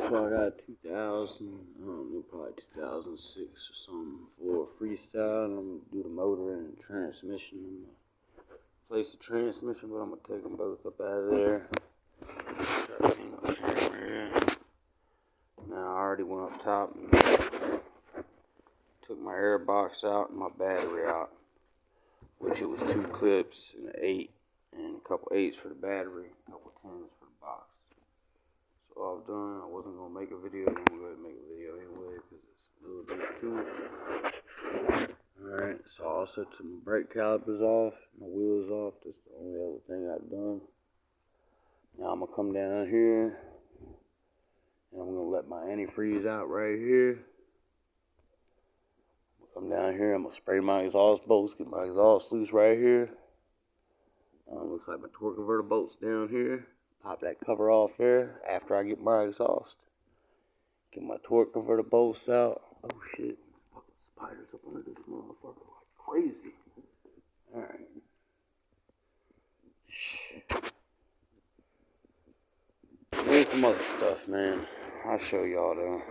So I got 2000, I don't know, probably 2006 or something for freestyle. And I'm gonna do the motor and transmission. I'm gonna place the transmission, but I'm gonna take them both up out of there. Now I already went up top and took my air box out and my battery out, which it was 2 clips and an 8 and a couple 8s for the battery, a couple 10s for the box. So all I've done, I wasn't gonna make a video, I'm gonna go ahead and make a video anyway because it's a little bit to it. Alright, so I also took my brake calipers off, my wheels off. That's the only other thing I've done. Now I'm gonna come down here and I'm gonna let my antifreeze out right here. Come down here, I'm gonna spray my exhaust bolts, get my exhaust loose right here. Looks like my torque converter bolts down here. Pop that cover off there after I get my exhaust. Get my torque converter bolts out. Oh shit, fucking spiders up under this motherfucker like crazy. Alright. There's some other stuff, man. I'll show y'all though.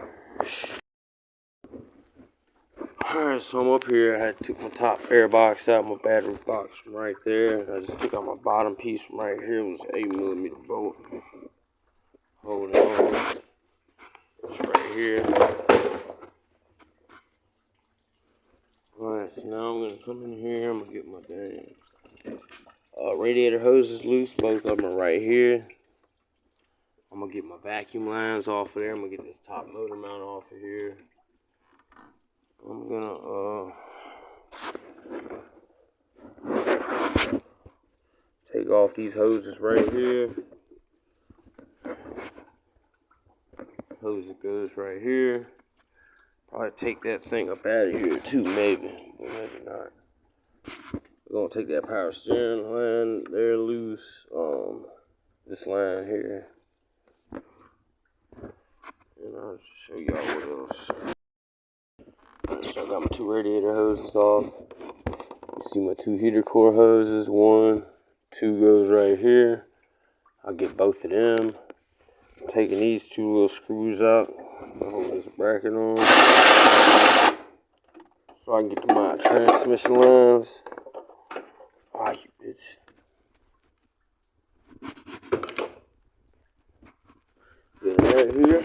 Alright, so I'm up here. I took my top air box out, my battery box from right there. I just took out my bottom piece from right here. It was an 8mm bolt. Hold on. It's right here. Alright, so now I'm going to come in here. I'm going to get my dang radiator hoses loose. Both of them are right here. I'm going to get my vacuum lines off of there. I'm going to get this top motor mount off of here. I'm gonna take off these hoses right here. Hose that goes right here. Probably take that thing up out of here too, maybe. Or maybe not. We're gonna take that power steering line there loose. This line here. And I'll just show y'all what else. So I got my 2 radiator hoses off. You see my 2 heater core hoses. 1, 2 goes right here. I'll get both of them. I'm taking these 2 little screws out. I'll hold this bracket on. So I can get to my transmission lines. Ah, you bitch. Get right here.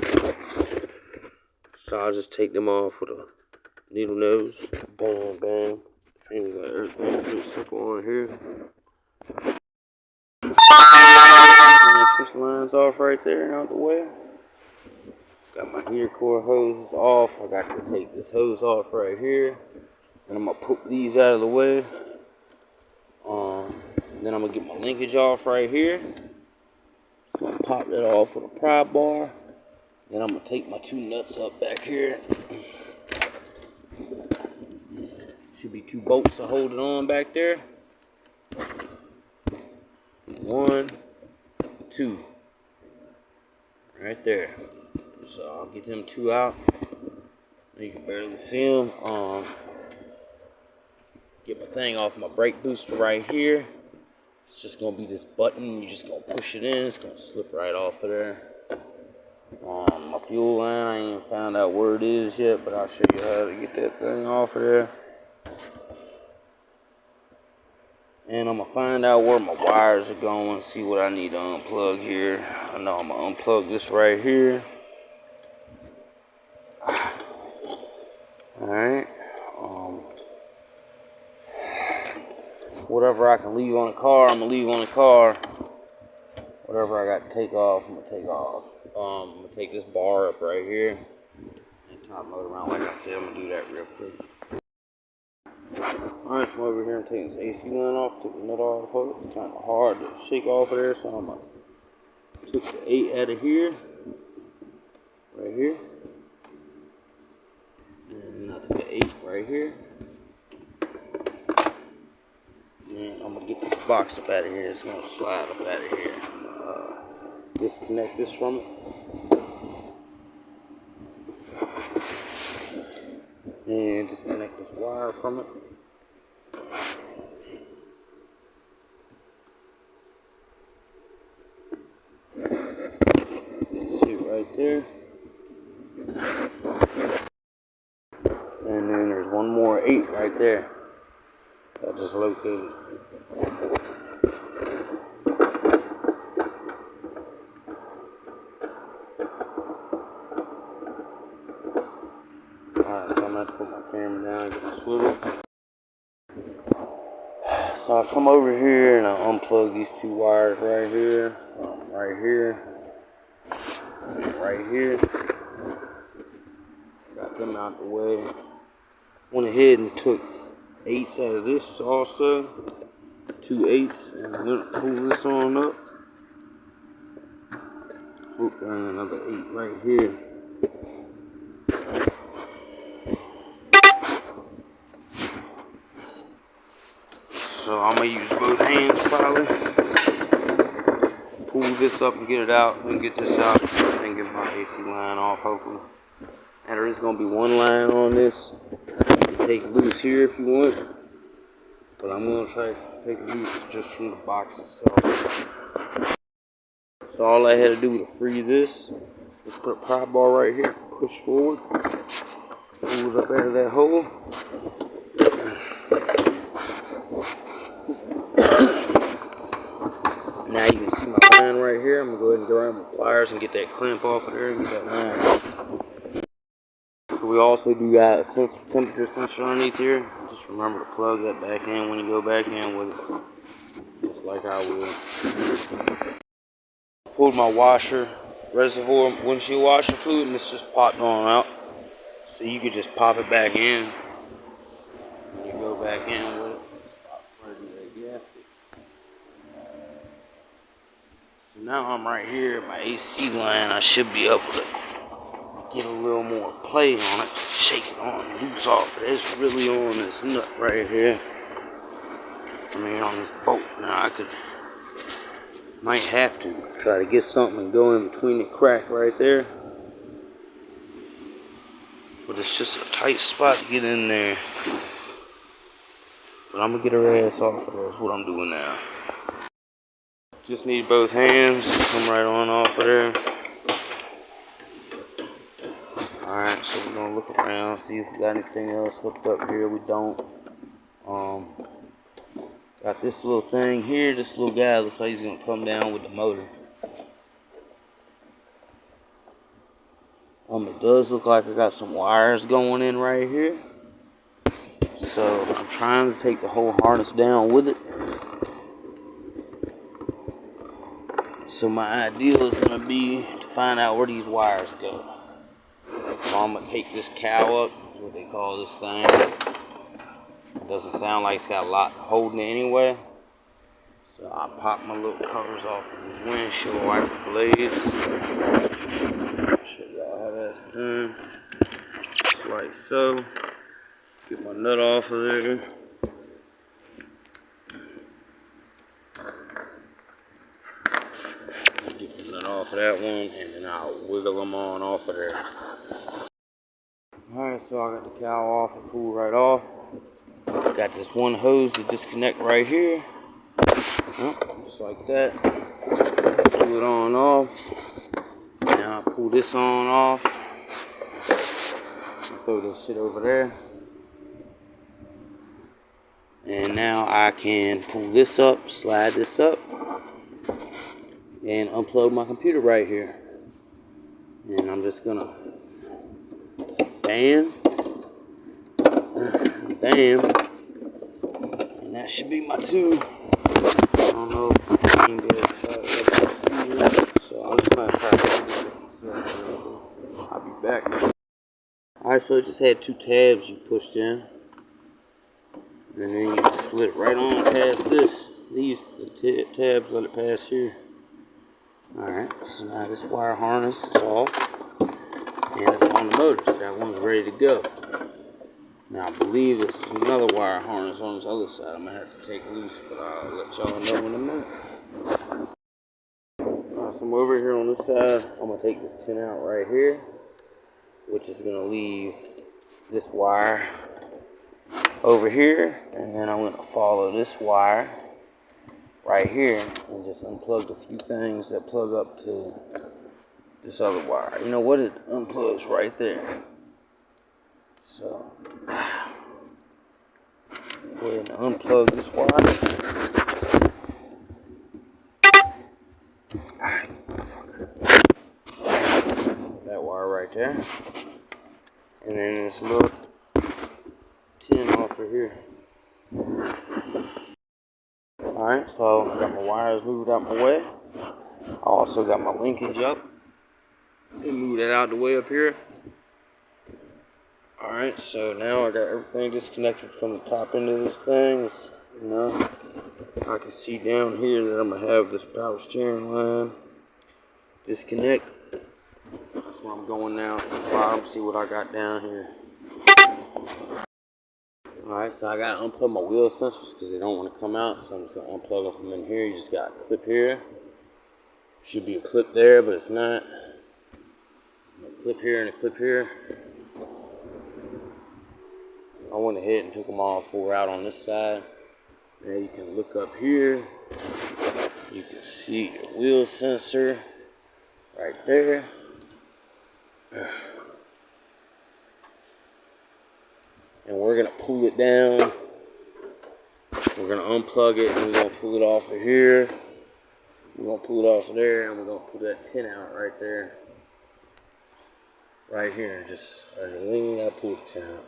So I'll just take them off with a needle nose. Bam, bam. Things like everything pretty simple on here. Transmission lines off right there and out the way. Got my heater core hoses off. I got to take this hose off right here. And I'm gonna put these out of the way. Then I'm gonna get my linkage off right here. So I'm gonna pop that off with a pry bar. Then I'm gonna take my 2 nuts up back here. Should be 2 bolts to hold it on back there. 1, 2. Right there. So I'll get them 2 out. You can barely see them. Get my thing off my brake booster right here. It's just gonna be this button. You're just gonna push it in. It's gonna slip right off of there. My fuel line, I ain't even found out where it is yet, but I'll show you how to get that thing off of there. And I'm gonna find out where my wires are going, see what I need to unplug here. I know I'm gonna unplug this right here. Alright. Whatever I can leave on the car, I'm gonna leave on the car. Whatever I got to take off, I'm gonna take off. I'm gonna take this bar up right here and top motor around. Like I said, I'm gonna do that real quick. Alright, so I'm over here and taking this AC line off, took the nut off of it. It's kind of hard to shake off of there, so I'm gonna took the 8 out of here, right here. And I took the 8 right here. And I'm gonna get this box up out of here. It's gonna slide up out of here. Disconnect this from it. And disconnect this wire from it. See it right there. 8 right there. I just located. Alright, so I'm going to put my camera down and get my swivel. So I come over here and I unplug these 2 wires right here, right here, right here. Got them out the way. Went ahead and took 8s out of this also, 2 8s, and I'm gonna pull this on up. Hook down another 8 right here. So I'm gonna use both hands probably. Pull this up and get it out, then get this out, and get my AC line off hopefully. And there is gonna be 1 line on this. You can take it loose here if you want, but I'm gonna try to take it loose just from the box itself. So all I had to do was free this. Just put a prop bar right here, push forward, pull it up out of that hole. Now you can see my line right here. I'm gonna go ahead and grab my pliers and get that clamp off of there and get that line. So we also do got a temperature sensor underneath here. Just remember to plug that back in when you go back in with it, just like I will. Pulled my washer, reservoir, windshield washer fluid, and it's just popped on out. So you could just pop it back in when you go back in with it. Just pop right into that gasket. So now I'm right here, my AC line. I should be able to get a little more play on it, shake it on, loose off. It's really on this nut right here. I mean, on this bolt. Now I might have to try to get something and go in between the crack right there. But it's just a tight spot to get in there. But I'm gonna get her ass off of there. That's what I'm doing now. Just need both hands. Come right on off of there. Alright, so we're gonna look around, see if we got anything else hooked up here. We don't. Got this little thing here. This little guy looks like he's gonna come down with the motor. It does look like I got some wires going in right here. So I'm trying to take the whole harness down with it. So my idea is gonna be to find out where these wires go. So I'm gonna take this cow up, is what they call this thing. It doesn't sound like it's got a lot holding it anyway. So I pop my little covers off of this windshield wiper blades. Show y'all how that's done. Just like so. Get my nut off of there. Get the nut off of that one, and then I'll wiggle them on off of there. Alright, so I got the cow off and pull right off. Got this one hose to disconnect right here. Just like that. Pull it on off. Now I pull this on off. Throw this shit over there. And now I can pull this up, slide this up, and unplug my computer right here. And I'm just gonna bam, bam, and that should be my 2. I don't know if I can get it, so I'm just gonna try to do this myself. I'll be back. Alright, so it just had 2 tabs you pushed in. And then you just slid it right on past this. These tabs, let it pass here. Alright, so now this wire harness is off. And it's on the motor, so that one's ready to go. Now I believe there's another wire harness on this other side. I'm going to have to take loose, but I'll let y'all know in a minute. Alright, so I'm over here on this side. I'm going to take this tin out right here, which is going to leave this wire over here, and then I'm going to follow this wire right here and just unplug a few things that plug up to this other wire. You know what? It unplugs right there. So Go ahead and unplug this wire. That wire right there. And then this little tin off of here. Alright, so I got my wires moved out my way. I also got my linkage up. And move that out the way up here. Alright, so now I got everything disconnected from the top end of this thing. You know, I can see down here that I'm going to have this power steering line disconnect. That's where I'm going now to the bottom, see what I got down here. Alright, so I got to unplug my wheel sensors because they don't want to come out. So I'm just going to unplug them from in here. You just got a clip here. Should be a clip there, but it's not. A clip here and a clip here. I went ahead and took them all four out on this side. Now you can look up here. You can see your wheel sensor right there. And we're gonna pull it down. We're gonna unplug it and we're gonna pull it off of here. We're gonna pull it off of there and we're gonna pull that tin out right there. Right here, just lean that pull the tin out.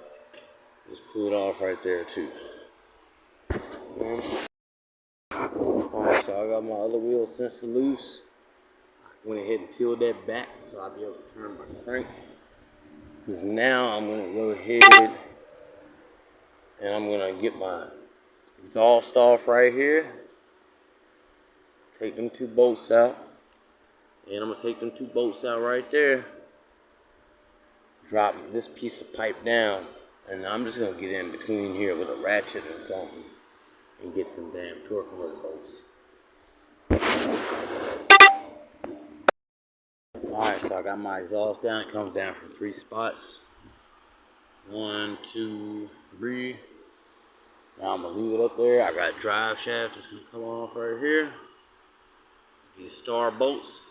Just pull it off right there too. Alright, so I got my other wheel sensor loose. Went ahead and peeled that back so I'll be able to turn my crank. Because now I'm gonna go ahead and I'm gonna get my exhaust off right here. Take them two bolts out. And I'm gonna take them two bolts out right there. Drop this piece of pipe down. And I'm just gonna get in between here with a ratchet or something and get them damn torque converter bolts. Alright, so I got my exhaust down. It comes down from 3 spots. 1, 2, 3. Now I'm gonna leave it up there. I got a drive shaft that's gonna come off right here. These star bolts.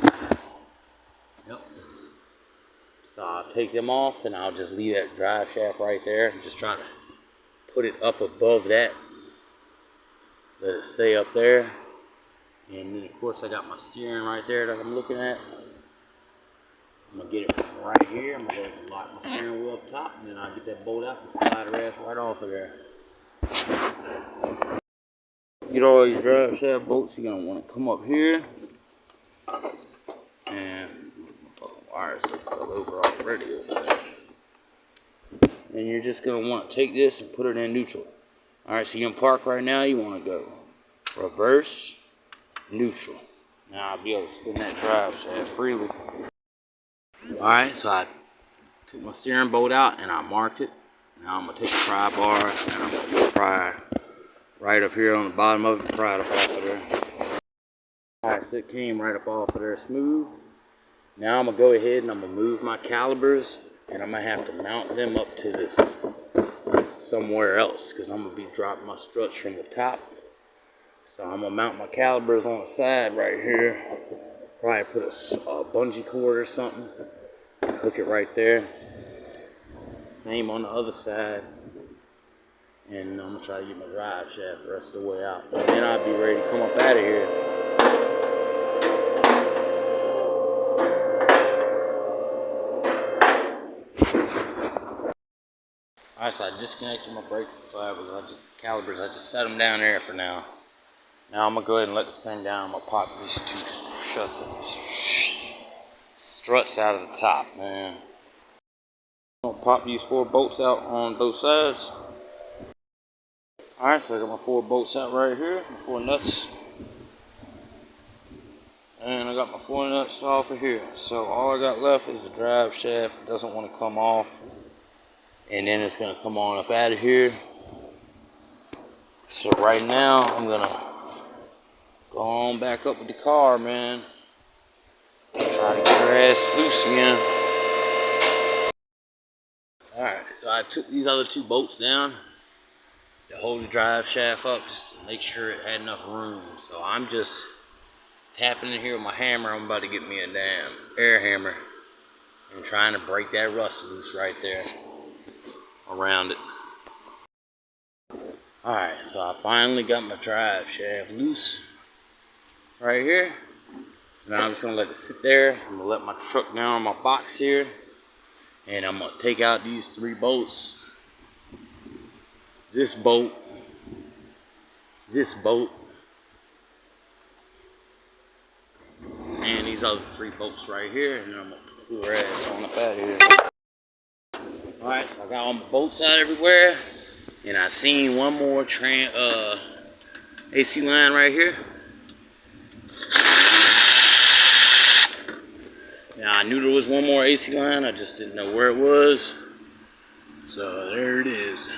Yep. So I'll take them off and I'll just leave that drive shaft right there and just try to put it up above that. Let it stay up there. And then of course I got my steering right there that I'm looking at. I'm gonna get it from right here. I'm gonna go ahead and lock my steering wheel up top and then I'll get that bolt out and slide her ass right off of there. Get all these drive shaft bolts, you're gonna want to come up here. And my fucking wires fell over already over there. And you're just gonna want to take this and put it in neutral. Alright, so you're gonna park right now, you wanna go reverse, neutral. Now I'll be able to spin that drive shaft freely. Alright, so I took my steering bolt out and I marked it. Now I'm gonna take the pry bar and I'm gonna pry right up here on the bottom of it and pry it up off of there. Alright, so it came right up off of there smooth. Now I'm gonna go ahead and I'm gonna move my calipers and I'm gonna have to mount them up to this somewhere else because I'm gonna be dropping my struts from the top. So I'm gonna mount my calipers on the side right here. Probably put a bungee cord or something. Hook it right there. Same on the other side. And I'm gonna try to get my drive shaft the rest of the way out. And then I'll be ready to come up out of here. Alright, so I disconnected my brake calipers. I just set them down there for now. Now I'm gonna go ahead and let this thing down. I'm gonna pop these two struts out of the top, man. I'm gonna pop these 4 bolts out on both sides. Alright, so I got my 4 bolts out right here, my 4 nuts. And I got my 4 nuts off of here. So all I got left is the drive shaft. It doesn't want to come off. And then it's gonna come on up out of here. So right now I'm gonna go on back up with the car, man. Try to get her ass loose again. Alright, so I took these other 2 bolts down to hold the drive shaft up just to make sure it had enough room. So I'm just tapping in here with my hammer. I'm about to get me a damn air hammer and trying to break that rust loose right there around it. Alright, so I finally got my drive shaft loose right here. So now I'm just gonna let it sit there. I'm gonna let my truck down on my box here. And I'm gonna take out these 3 bolts. This bolt. This bolt. And these other 3 bolts right here. And then I'm gonna pull her ass on up out of here. Alright, so I got all my bolts out everywhere. And I seen one more AC line right here. Now I knew there was one more AC line, I just didn't know where it was. So there it is.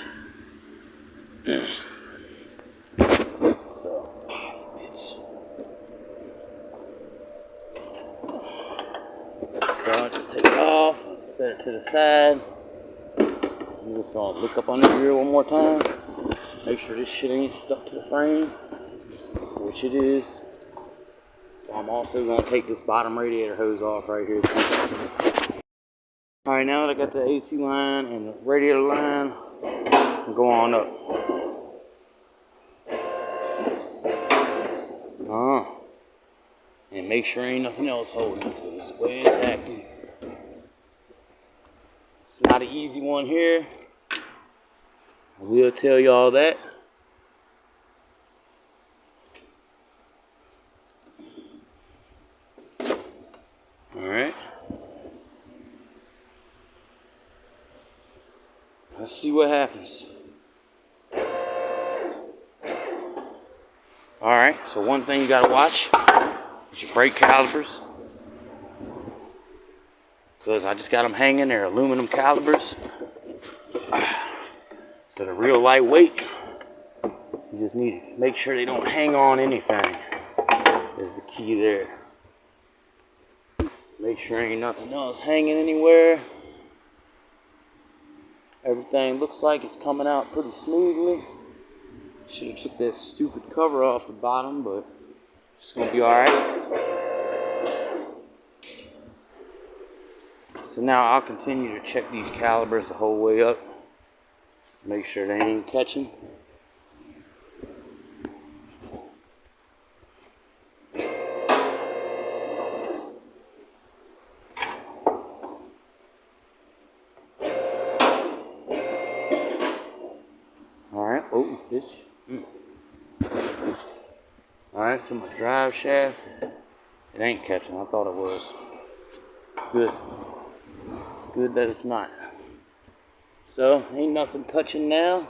So, I'll just take it off, set it to the side. I'm just gonna look up under here one more time. Make sure this shit ain't stuck to the frame, which it is. So I'm also gonna take this bottom radiator hose off right here too. Alright, now that I got the AC line and the radiator line, I'm going on up. And make sure ain't nothing else holding, because the way it's acting. It's not an easy one here. I will tell y'all that. Alright. Let's see what happens. Alright, so one thing you gotta watch is your brake calipers. Because I just got them hanging, they're aluminum calipers. So they're real lightweight. You just need to make sure they don't hang on anything. Is the key there. Make sure ain't nothing else hanging anywhere. Everything looks like it's coming out pretty smoothly. Should have took that stupid cover off the bottom, but it's gonna be alright. So now I'll continue to check these calipers the whole way up. Make sure they ain't catching. Alright, oh, bitch. Alright, so my drive shaft, it ain't catching. I thought it was. It's good. It's good that it's not. So, ain't nothing touching now.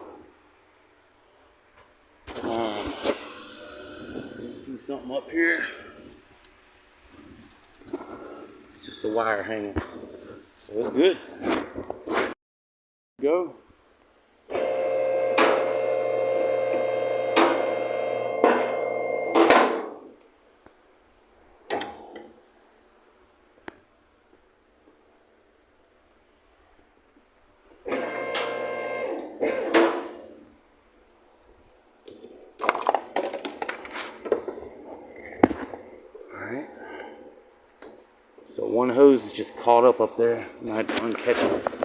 See something up here. It's just a wire hanging. So it's good. Go. So one hose is just caught up there, and I had to uncatch it.